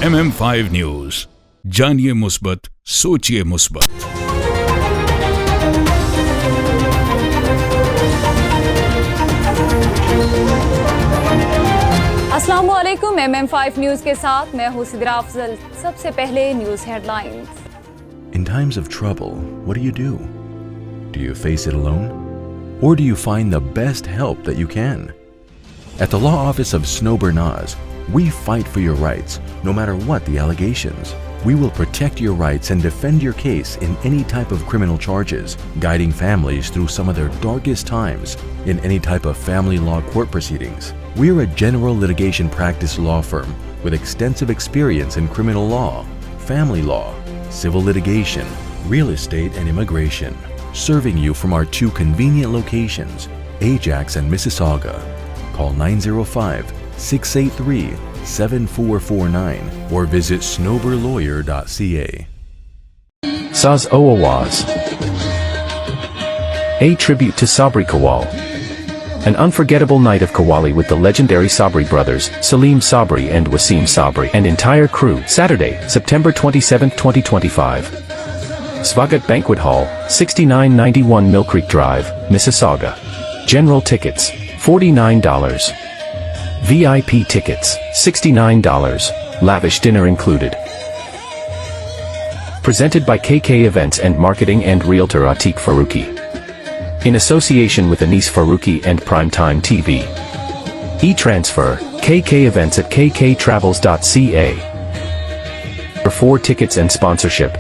MM5 news, जानिए मुस्बत, सोचिए मुस्बत। अस्सलामुअलैकुम। MM5 न्यूज के साथ मैं हूं सिद्रा अफजल। सबसे पहले news headlines. In times of trouble, what do? Do you face it alone? Or do you find the best help that you can? At the law office of Snow Bernaz, we fight for your rights, no matter what the allegations. We will protect your rights and defend your case in any type of criminal charges, guiding families through some of their darkest times in any type of family law court proceedings. We are a general litigation practice law firm with extensive experience in criminal law, family law, civil litigation, real estate, and immigration, serving you from our two convenient locations, Ajax and Mississauga. Call 905-683-7449 or visit snowberlawyer.ca. Saz Owawaz. A tribute to Sabri Kawal. An unforgettable night of Kawali with the legendary Sabri brothers, Salim Sabri and Wasim Sabri, and entire crew. Saturday, September 27, 2025. Svagat Banquet Hall, 6991 Mill Creek Drive, Mississauga. General tickets, $49. VIP tickets, $69. Lavish dinner included. Presented by KK Events and Marketing and Realtor Atiq Faruqi. In association with Anis Faruqi and Primetime TV. E-transfer, KK Events at kktravels.ca. For tickets and sponsorship.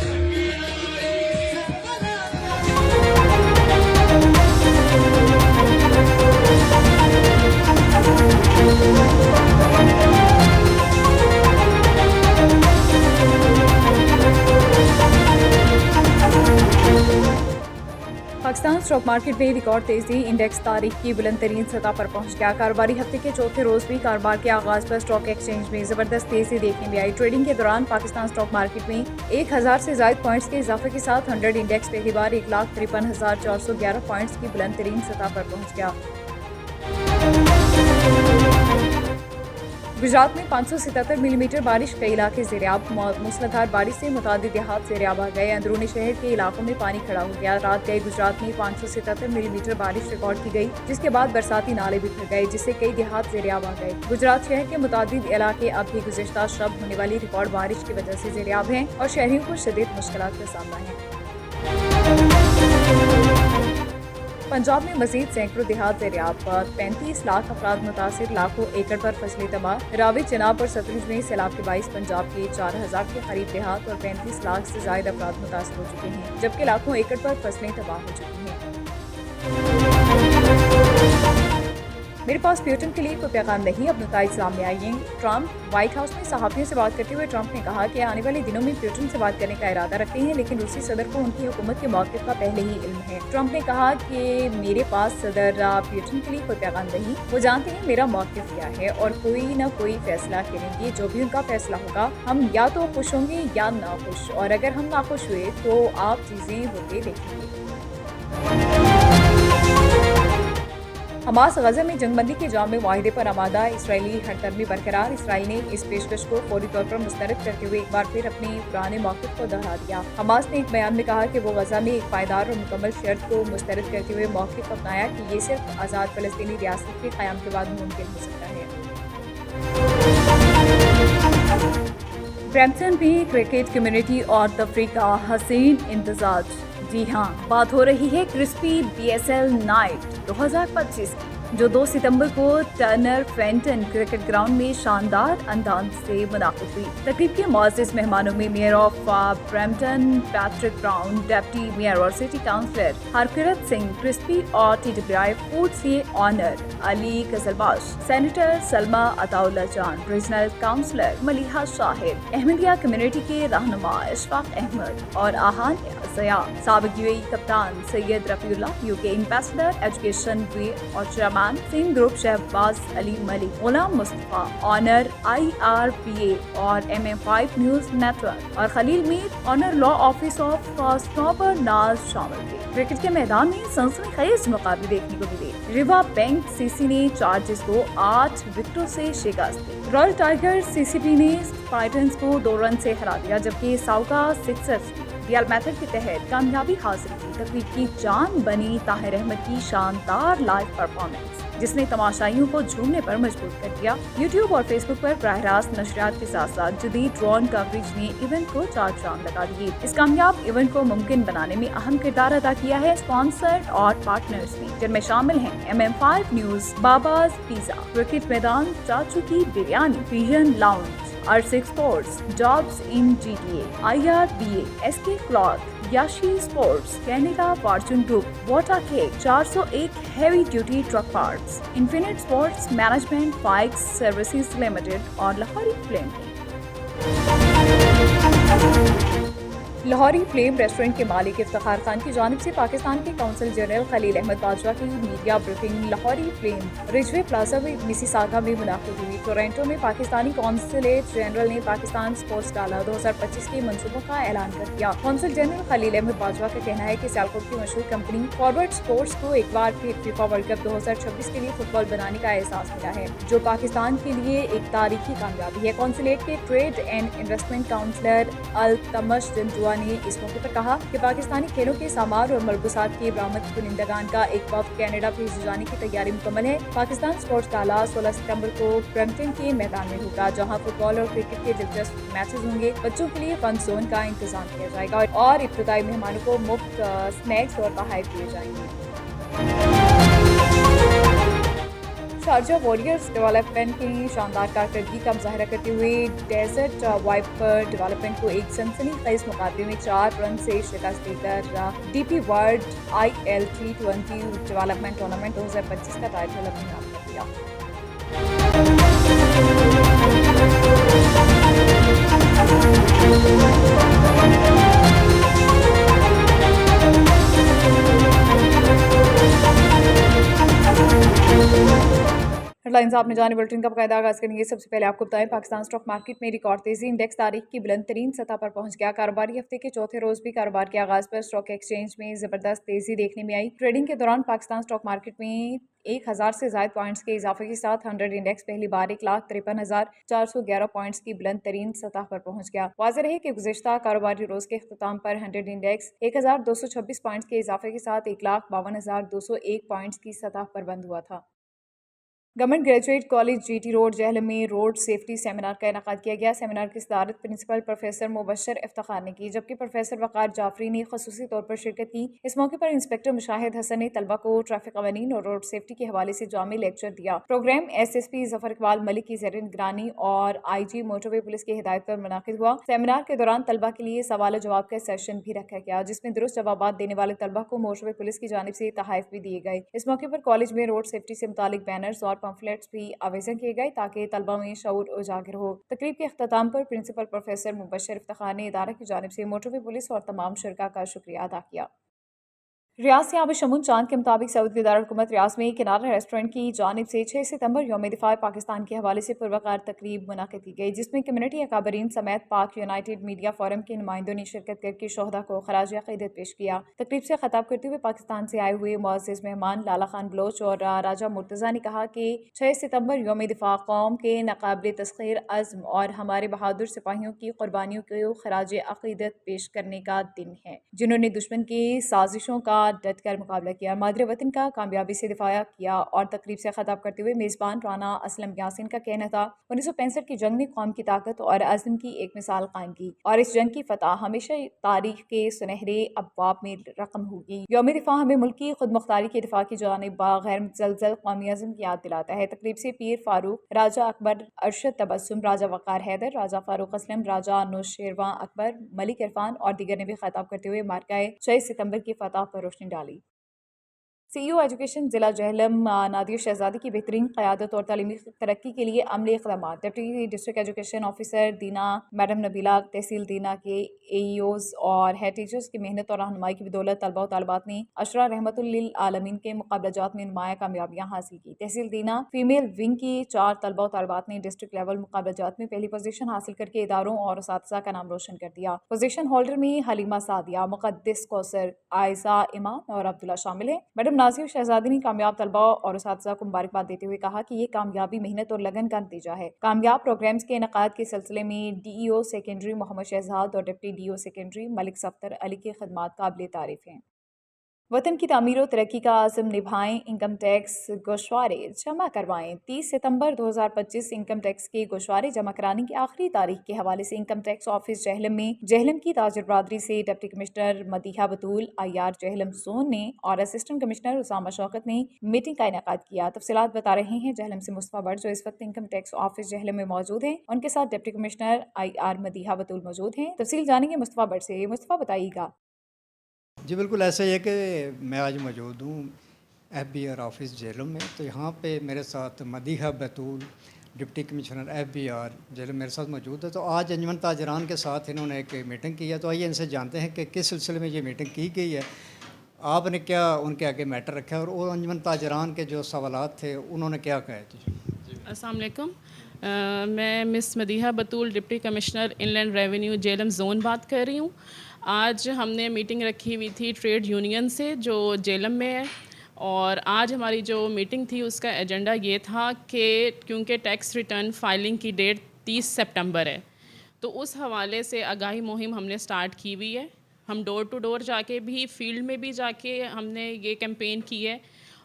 Pakistan stock market में record तेजी। Index तारीख की बुलंद तरीन सतह पर पहुंच गया। कारोबारी हफ्ते के चौथे रोज भी कारोबार के आगाज पर स्टॉक एक्सचेंज में जबरदस्त तेजी देखने में आई। ट्रेडिंग के दौरान पाकिस्तान स्टॉक मार्केट में 1000 से ज्यादा पॉइंट्स के इजाफे के साथ 100 इंडेक्स पहली बार 1,53,411 पॉइंट्स की बुलंद तरीन सतह पर पहुंच गया। गुजरात में 577 मिलीमीटर बारिश, कई इलाके ज़ेर-ए-आब। मूसलाधार बारिश से मुतादिद देहात ज़ेर-ए-आब आ गए। अंदरूनी शहर के इलाकों में पानी खड़ा हो गया। रात गए गुजरात में 577 मिलीमीटर बारिश रिकॉर्ड की गई, जिसके बाद बरसाती नाले बिखर गए, जिससे कई देहात ज़ेर-ए-आब आ गए। गुजरात शहर के मुतादिद इलाके अब भी गुज़िश्ता शब होने वाली रिकॉर्ड बारिश की वजह से ज़ेर-ए-आब हैं और शहरियों को शदीद मुश्किलात का सामना है। पंजाब में मजीद सैकड़ों देहात ज़ेर-ए-आब। 35 लाख अफराद मुतासिर, लाखों एकड़ पर फसलें तबाह। रावी, चनाब और सतलुज में सैलाब के बाइस पंजाब के 4000 के करीब देहात और 35 लाख से ज्यादा अफराद मुतासिर हो चुके हैं, जबकि लाखों एकड़ पर फसलें तबाह हो चुकी हैं। मेरे पास प्यूटन के लिए कोई पैगाम नहीं, अब नताइज सामने आएंगे। ट्रंप व्हाइट हाउस में सहाफियों से बात करते हुए ट्रंप ने कहा कि आने वाले दिनों में प्यूटन से बात करने का इरादा रखते हैं, लेकिन रूसी सदर को उनकी हुकूमत के मौक़िफ़ का पहले ही इल्म है। ट्रंप ने कहा कि मेरे पास सदर प्यूटन के लिए कोई पैगाम नहीं, वो जानते हैं मेरा मौक़िफ़ क्या है और कोई ना कोई फैसला करेंगे। जो भी उनका फैसला होगा, हम या तो खुश होंगे या नाखुश, और अगर हम नाखुश हुए तो आप चीज़ें होते देखेंगे। हमास गजा में जंगबंदी के जाम वाहिदे पर आमादा, इसराइली हरदर्मी बरकरार। इसराइल ने इस पेशकश को फौरी तौर पर मुस्तरद करते हुए एक बार फिर अपने पुराने मौक़िफ़ को दोहरा दिया। हमास ने एक बयान में कहा कि वो गजा में एक पायदार और मुकम्मल शर्त को मुस्तरद करते हुए मौक़िफ़ अपनाया कि ये सिर्फ आज़ाद फ़लस्तीनी रियासत के क़याम के बाद मुमकिन हो सकता है। ब्रैम्पटन में क्रिकेट कम्युनिटी और तफरीह का हसीन इम्तिजाज। जी हाँ, बात हो रही है क्रिस्पी BSL नाइट 2025 की, जो 2 सितंबर को टर्नर फेंटन क्रिकेट ग्राउंड में शानदार अंदाज से मुनाक़िद हुई। तकरीब के मुअज़्ज़िज़ मेहमानों में mayor of Brampton Patrick Brown, deputy mayor और city councillor Harkirat Singh, crispy और TWI फूड से owner Ali Qizilbash, senator Salma Ataullah Jan, regional councillor Maliha Shahid, Ahmadiyya community के रहनुमा इशफाक अहमद और आहान ज़या, साबिक़ UAE कप्तान Syed Rafiullah, UK ambassador education और chairman fan, same group Shahbaz Ali Malik, Ghulam Mustafa, honour IRPA और MM5 न्यूज नेटवर्क और Khalil Mir, honour law office of Snober Naz शामिल थे। क्रिकेट के मैदान में सनसनीखेज मुकाबले देखने को मिले। रिवा बैंक सीसी ने चार्जर्स को 8 विकेटों से शिकस्त दी। रॉयल टाइगर्स CCP ने टाइटंस को 2 रन से हरा दिया, जबकि साउका सिक्सर्स रियल मेथड के तहत कामयाबी हासिल की। तकरीब की जान बनी ताहिर अहमद की शानदार लाइव परफॉर्मेंस, जिसने तमाशाइयों को झूमने पर मजबूर कर दिया। यूट्यूब और फेसबुक पर बराह रास्त नशरियात के साथ साथ जदीद ड्रोन कवरेज ने इवेंट को 4 चांद लगा दिए। इस कामयाब इवेंट को मुमकिन बनाने में अहम किरदार अदा किया है स्पॉन्सर्ड और पार्टनर्स ने, जिनमें शामिल हैं MM5 न्यूज, बाबाज पिज्जा, क्रिकेट मैदान, चाचू की biryani, pigeon lounge, R6 sports, jobs in GTA, IRBA, SK cloth, Yashi sports, Canada fortune group, water cake, 401 heavy duty truck parts, infinite sports management, फाइक्स सर्विसेज लिमिटेड और Lahori flame. Lahori flame restaurant के मालिक इफ्तिखार खान की जानिब से पाकिस्तान के काउंसिल जनरल खलील अहमद बाजवा की media briefing Lahori flame Ridgeway plaza में मिसिसागा में मुनाकिद हुई। टोरंटो में पाकिस्तानी कौंसलेट जनरल ने पाकिस्तान स्पोर्ट्स गाला 2025 के मंसूबों का ऐलान कर दिया। कौंसल जनरल खलील अहमद बाजवा का कहना है कि सियालकोट की मशहूर कंपनी फॉरवर्ड स्पोर्ट्स को एक बार फिर फीफा वर्ल्ड कप 2026 के लिए फुटबॉल बनाने का एहसास मिला है, जो पाकिस्तान के लिए एक तारीखी कामयाबी है। कौंसलेट के trade and investment counsellor Altamash Janjua ने इस मौके पर कहा कि पाकिस्तानी खेलों के सामान और मलबूसात के बरामद कुनिंदगान का एक वफ्द कैनेडा भेजे जाने की तैयारी मुकम्मल है। पाकिस्तान स्पोर्ट्स गाला 16 सितंबर को ब्रैम्पटन के मैदान में होगा, जहां फुटबॉल और क्रिकेट के दिलचस्प मैचेस होंगे। बच्चों के लिए फन जोन का इंतजाम किया जाएगा और इब्तदाई मेहमानों को मुफ्त स्नैक्स और तोहफे दिए जाएंगे। शारजा वॉरियर्स डेवलपमेंट की शानदार कारकर्दगी का मुजाहरा करते हुए डेजर्ट वाइपर डेवलपमेंट को एक सनसनीखेज मुकाबले में 4 रन से शिकस्त देकर DP world IL T20 development tournament 2025 का टाइटल अपने नाम कर दिया। हेडलाइंस आपने जाने बुलेटिन का बाकायदा आगाज करेंगे। सबसे पहले आपको बताएं, पाकिस्तान स्टॉक मार्केट में रिकॉर्ड तेजी, इंडेक्स तारीख की बुलंद तरीन सतह पर पहुंच गया। कारोबारी हफ्ते के चौथे रोज भी कारोबार के आगाज पर स्टॉक एक्सचेंज में जबरदस्त तेजी देखने में आई। ट्रेडिंग के दौरान पाकिस्तान स्टॉक मार्केट में 1000 से ज्यादा पॉइंट्स के इजाफे के साथ 100 इंडेक्स पहली बार 1,53,411 पॉइंट्स की बुलंद तरीन सतह पर पहुंच गया। वाज़ेह रहे कि गुज़िश्ता कारोबारी रोज के अख्ताम पर 100 इंडेक्स 1226 पॉइंट्स के इजाफे के साथ 1,52,201 पॉइंट्स की सतह पर बंद हुआ था। Government graduate college GT road Jhelum में रोड सेफ्टी सेमिनार का इनेकाद किया गया। सेमिनार की सदारत प्रिंसिपल प्रोफेसर मुबशर इफ्तिखार ने की, जबकि प्रोफेसर वकार जाफरी ने खसूसी तौर पर शिरकत की। इस मौके पर इंस्पेक्टर मुशाहिद हसन ने तलबा को ट्रैफिक कवानीन और रोड सेफ्टी के हवाले से जामी लेक्चर दिया। प्रोग्राम SSP जफर इकबाल मलिक की ज़ेर निगरानी और IG मोटरवे पुलिस की हिदायत पर मुनाकिद हुआ। सेमिनार के दौरान तलबा के लिए सवाल जवाब का सेशन भी रखा गया, जिसमें दुरुस्त जवाब देने वाले तलबा को मोटरवे पुलिस की जानिब से तोहफे भी दिए गए। इस मौके पर कॉलेज में रोड सेफ्टी से मुतालिक बैनर्स और पम्फलेट्स भी आवेदन किए गए ताकि तलबा में शऊर उजागर हो। तकरीब के अख्ताम पर प्रिंसिपल प्रोफेसर मुबशर इफ्तिखार ने इदारा की जानिब से मोटरवे पुलिस और तमाम शुरका का शुक्रिया अदा किया। रियाज से आब शमून चांद के मुताबिक सऊदी दारुल-हुकूमत रियाज में किनारा रेस्टोरेंट की जानिब से 6 सितंबर यौम दिफा पाकिस्तान के हवाले से पुरवकार तकरीब मुनाकिद की गई, जिसमें कम्युनिटी अकाबरीन समेत पाक यूनाइटेड मीडिया फोरम के नुमाइंदों ने शिरकत करके शोहदा को खराज अक़ीदत पेश किया। तकरीब से खिताब करते हुए पाकिस्तान से आए हुए मुअज़्ज़िज़ मेहमान लाला खान बलोच और राजा मुर्तज़ा ने कहा कि 6 सितंबर यौम दिफा कौम के नाक़ाबिल तस्ख़ीर अज़्म और हमारे बहादुर सिपाहियों की कुर्बानियों को खराज अक़ीदत पेश करने का दिन है, जिन्होंने दुश्मन की साजिशों का डट कर मुकाबला किया, मादरे वतन का कामयाबी से दिफा किया। और तकरीब से खिताब करते हुए मेज़बान राना असलम यासीन का कहना था, 1965 की जंग ने कौम की ताकत और अज़्म की एक मिसाल कायम की और इस जंग की फतह हमेशा तारीख के सुनहरे अबवाब में रकम होगी। यौम दिफा हमें मुल्क की खुद मुख्तारी के दिफा की जानिब गैर मुतज़लज़ल कौमी अज़्म की याद दिलाता है। तकरीब से पीर फारूक, राजा अकबर अरशद तबस्सुम, राजा वकार हैदर, राजा फारूक असलम, राजा अनुशेरवां अकबर, मलिक इरफान और दीगर ने भी खिताब करते हुए मार्का 6 सितंबर की फतह पर रोशनी डाली। CEO एजुकेशन जिला जहलम नादिर शहजादी की बेहतरीन क़यादत और तालीमी तरक्की के लिए अमली इक़दाम। डिप्टी डिस्ट्रिक्ट एजुकेशन ऑफिसर दीना मैडम नबीला तहसील दीना के AEOs और हेड टीचर्स की मेहनत और रहनुमाई की बदौलत तलबा और तालिबात ने अशरा रहमतुल लिल आलमीन के मुकाबलाजात में नुमाया कामयाबियाँ हासिल की। तहसील दीना फीमेल विंग की 4 तलबा और तालिबात ने डिस्ट्रिक्ट लेवल मुकाबलाजात में पहली पोजीशन हासिल करके इदारों और असातिज़ा का नाम रोशन कर दिया। पोजीशन होल्डर में हलीमा सादिया, मुक़द्दिस कौसर, आयशा इमाम और अब्दुल्ला शामिल हैं। मैडम नाज़िर शहजादी ने कामयाब तलबा और असातिज़ा को मुबारकबाद देते हुए कहा कि ये कामयाबी मेहनत और लगन का नतीजा है। कामयाब प्रोग्राम्स के इनेकाद के सिलसिले में DEO सेकेंडरी मोहम्मद शहजाद और deputy DEO secondary Malik Safdar Ali की खिदमात काबिल तारीफ हैं। वतन की तामीर और तरक्की का आज़म निभाएं, इनकम टैक्स गोशवारे जमा करवाएं। 30 सितंबर 2025 इनकम टैक्स के गोशवारे जमा कराने की आखिरी तारीख के हवाले से इनकम टैक्स ऑफिस जहलम में जहलम की ताजर बरादरी से डिप्टी कमिश्नर मदीहा बतूल, IR जहलम जोन ने और असिस्टेंट कमिश्नर उसामा शौकत ने मीटिंग का इनेकाद किया। तफसीलात बता रहे हैं जहलम से मुस्तफा भट्ट जो इस वक्त इनकम टैक्स ऑफिस जहलम में मौजूद हैं। उनके साथ डिप्टी कमिश्नर IR मदीहा बतूल मौजूद हैं। तफसील जानेंगे मुस्तफा भट्ट से। मुस्तफा बताइएगा। जी बिल्कुल ऐसा ही है कि मैं आज मौजूद हूँ FBR ऑफिस जेलम में। तो यहाँ पे मेरे साथ Madiha Batool deputy commissioner FBR Jhelum मेरे साथ मौजूद है। तो आज अंजुमन ताजरान के साथ इन्होंने एक मीटिंग की है। तो आइए इनसे जानते हैं कि किस सिलसिले में ये मीटिंग की गई है, आपने क्या उनके आगे मैटर रखा है और वो अंजुमन ताजरान के जो सवालात थे उन्होंने क्या कहा। अस्सलाम वालेकुम। मैं miss Madiha Batool deputy commissioner inland revenue Jhelum zone बात कर रही हूँ। आज हमने मीटिंग रखी हुई थी ट्रेड यूनियन से जो जेलम में है, और आज हमारी जो मीटिंग थी उसका एजेंडा ये था कि क्योंकि टैक्स रिटर्न फाइलिंग की डेट 30 सितंबर है, तो उस हवाले से आगाही मुहिम हमने स्टार्ट की हुई है। हम डोर टू डोर जाके भी, फील्ड में भी जाके हमने ये कैंपेन की है।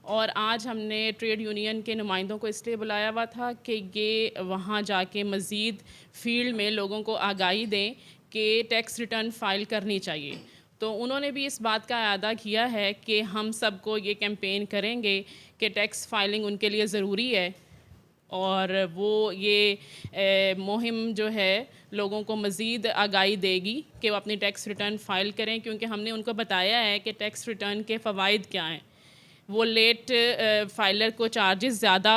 और आज हमने ट्रेड यूनियन के नुमाइंदों को इसलिए बुलाया हुआ था कि ये वहाँ जाके मज़ीद फील्ड में लोगों को आगाही दें कि टैक्स रिटर्न फ़ाइल करनी चाहिए। तो उन्होंने भी इस बात का अदा किया है कि हम सबको ये कैंपेन करेंगे कि टैक्स फाइलिंग उनके लिए ज़रूरी है, और वो ये मुहिम जो है लोगों को मज़ीद आगाही देगी कि वो अपनी टैक्स रिटर्न फ़ाइल करें, क्योंकि हमने उनको बताया है कि टैक्स रिटर्न के फ़वाइद क्या हैं। वो लेट फाइलर को चार्जेस ज़्यादा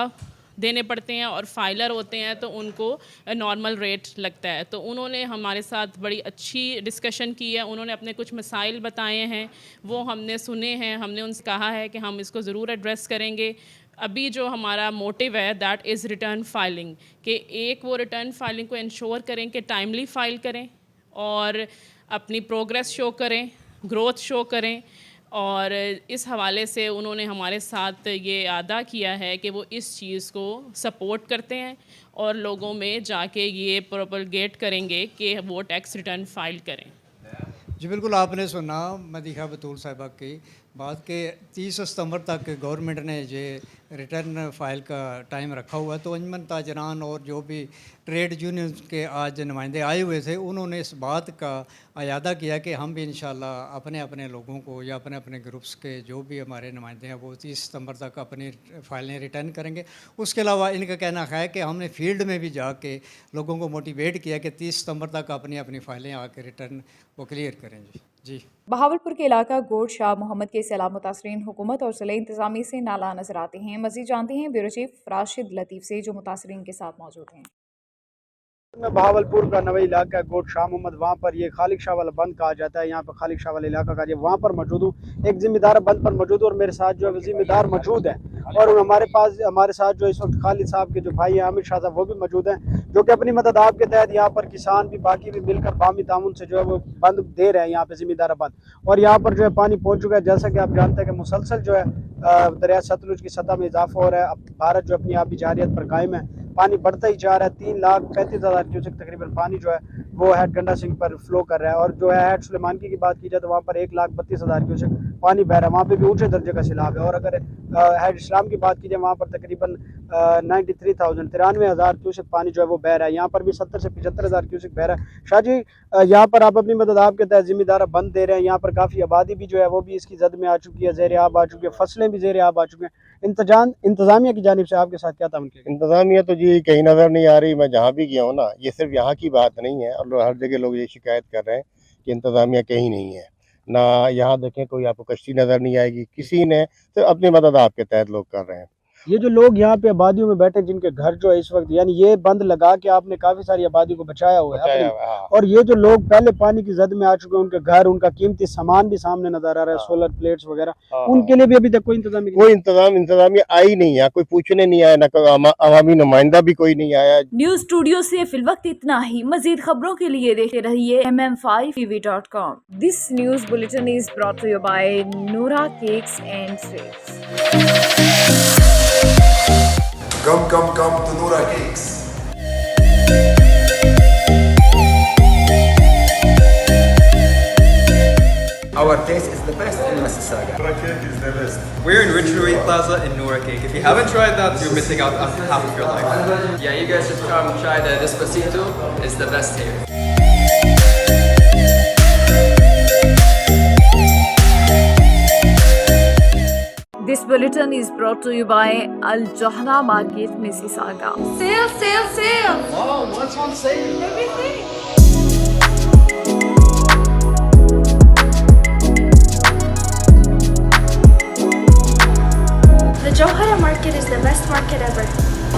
देने पड़ते हैं और फाइलर होते हैं तो उनको नॉर्मल रेट लगता है। तो उन्होंने हमारे साथ बड़ी अच्छी डिस्कशन की है। उन्होंने अपने कुछ मसाइल बताए हैं, वो हमने सुने हैं। हमने उनसे कहा है कि हम इसको ज़रूर एड्रेस करेंगे। अभी जो हमारा मोटिव है दैट इज़ रिटर्न फाइलिंग, कि एक वो रिटर्न फाइलिंग को इंश्योर करें कि टाइमली फ़ाइल करें और अपनी प्रोग्रेस शो करें, ग्रोथ शो करें। और इस हवाले से उन्होंने हमारे साथ ये अदा किया है कि वो इस चीज़ को सपोर्ट करते हैं और लोगों में जाके ये प्रोपगेट करेंगे कि वो टैक्स रिटर्न फाइल करें। जी बिल्कुल, आपने सुना मदीहा बतूल साहिबा की बात के 30 सितंबर तक गवर्नमेंट ने ये रिटर्न फाइल का टाइम रखा हुआ है। तो अंजुमन ताजरान और जो भी ट्रेड यूनियन के आज नुमाइंदे आए हुए थे उन्होंने इस बात का अयादा किया कि हम भी इंशाल्लाह अपने अपने लोगों को या अपने अपने ग्रुप्स के जो भी हमारे नुमाइंदे हैं वो 30 सितंबर तक अपनी फाइलें रिटर्न करेंगे। उसके अलावा इनका कहना है कि हमने फील्ड में भी जाके लोगों को मोटिवेट किया कि 30 सितंबर तक अपनी अपनी फाइलें आके रिटर्न वो क्लियर करें। जी बहावलपुर के इलाका गोड शाह मोहम्मद के सैलाब मुतासरीन हुकूमत और जिले इंतजामी से नाला नजर आते हैं। मजीद जानते हैं ब्यूरो चीफ राशिद लतीफ़ से जो मुतासरीन के साथ मौजूद हैं। में बहावलपुर का नवा इलाका है गोड शाह मोहम्मद, वहाँ पर ये खालिक शाह वाला बंद कहा जाता है। यहाँ पर खालिक शाह वाला इलाका का वहाँ पर मौजूद हूँ, एक जिम्मेदार बंद पर मौजूद हूँ और मेरे साथ जो है जिम्मेदार मौजूद है। और हमारे साथ जो इस वक्त खालिद साहब के जो भाई हैं आमिर शाह साहब वो भी मौजूद हैं, जो कि अपनी मदद आपके तहत यहाँ पर किसान भी बाकी भी मिलकर बामी तामुन से जो है वो बंद दे रहे हैं यहाँ पे जिम्मेदार बंद। और यहाँ पर जो है पानी पहुँच चुका है। जैसा कि आप जानते हैं कि मुसलसल जो है दरिया सतलुज की सतह में इजाफा हो रहा है। अब भारत जो अपनी आबी जारियत पर कायम है, पानी बढ़ता ही जा रहा है। 3,35,000 क्यूसेक तकरीबन पानी जो है वो हैड गंडा सिंह पर फ्लो कर रहा है। और जो है हैड सुलेमानकी की बात की जाए तो वहाँ पर 1,32,000 क्यूसेक पानी बह रहा है, वहाँ पे भी ऊंचे दर्जे का सैलाब है। और अगर हैड इस्लाम की बात की जाए वहाँ पर तकरीबन 93,000 क्यूसेक पानी जो है वो बह रहा है। यहाँ पर भी 70 से 75,000 क्यूसेक बह रहा है। शाह जी, यहाँ पर आप अपनी मदद आपके तहत जिम्मेदार बंद दे रहे हैं। यहाँ पर काफ़ी आबादी भी जो है वो भी इसकी जद में आ चुकी है, ज़ेर आब आ चुकी है, फसलें भी ज़ेर आब आ चुकी हैं। इंतजामिया की जानिब से आपके साथ क्या ताउन किया? इंतज़ामिया तो जी कहीं नज़र नहीं आ रही। मैं जहाँ भी गया हूँ ना, ये सिर्फ यहाँ की बात नहीं है और हर जगह लोग ये शिकायत कर रहे हैं कि इंतज़ामिया कहीं नहीं है। ना यहाँ देखें कोई आपको कश्ती नज़र नहीं आएगी, किसी ने तो अपनी मदद आपके तहत लोग कर रहे हैं। ये जो लोग यहाँ पे आबादियों में बैठे जिनके घर जो है इस वक्त, यानी ये बंद लगा के आपने काफी सारी आबादी को बचाया हुआ है बचाया अपनी। हुआ है, हाँ। और ये जो लोग पहले पानी की जद में आ चुके हैं, उनके घर, उनका कीमती सामान भी सामने नजर आ रहा है, हाँ। सोलर प्लेट्स वगैरह, हाँ, उनके लिए भी अभी तक कोई इंतजाम नहीं। कोई इंतजामिया आई नहीं है, कोई पूछने नहीं आया, ना कोई अवामी नुमाइंदा भी कोई नहीं आया। न्यूज स्टूडियो से फिलवक्त इतना ही। मजीद खबरों के लिए देखते रहिए mm5tv.com। This news bulletin is brought to you by Noura cakes and sweets. Come to Noura Cakes. Our taste is the best in Mississauga. Noura Cake is the best. We're in Ridgeway Plaza in Noura Cake. If you haven't tried that, you're missing out on half of your life. Yeah, you guys should come try the Despacito. It's the best here. This bulletin is brought to you by Al Johra Market, Mississauga. Sale! Wow, what's on sale? Everything. The Johara market is the best market ever.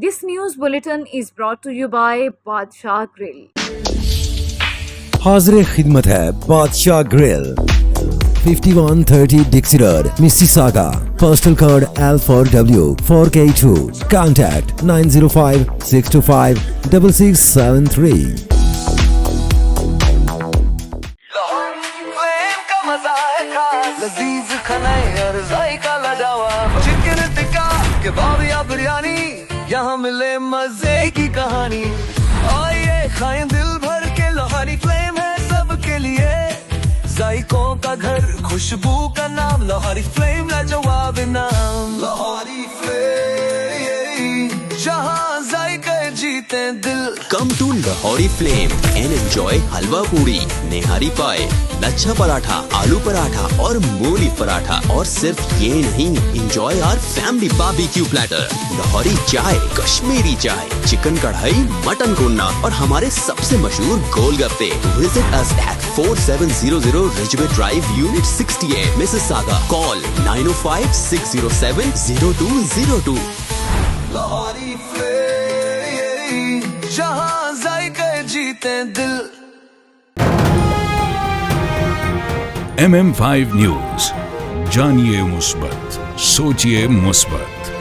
This news bulletin is brought to you by Badshah Grill. हाज़िर खिदमत है बादशाह grill, 5130 Dixie Road, Mississauga. Postal code L4W 4K2. Contact 905-625-6673. यहाँ मिले मजे की कहानी, आइए खाएं दिल भर के। लोहारी फ्लेम है सबके लिए, जायकों का घर, खुशबू का नाम। लोहारी फ्लेम लाजवाब नाम। लोहारी फ्लेम, जहाँ जायके जीते दिल। Come to Lahori Flame and enjoy हलवा पूरी, नेहारी पाए, लच्छा पराठा, आलू पराठा और मूली पराठा। और सिर्फ ये नहीं, enjoy our family barbecue platter, Lahori चाय, कश्मीरी चाय, चिकन कढ़ाई, मटन कोन्ना और हमारे सबसे मशहूर गोलगप्पे। Visit us at 4700 Ridgeway Drive, Unit 68, Mississauga. Call 905-607-0202. Lahori flame, जहाँ जायके जीते दिल। MM5 न्यूज, जानिए मुस्बत, सोचिए मुस्बत।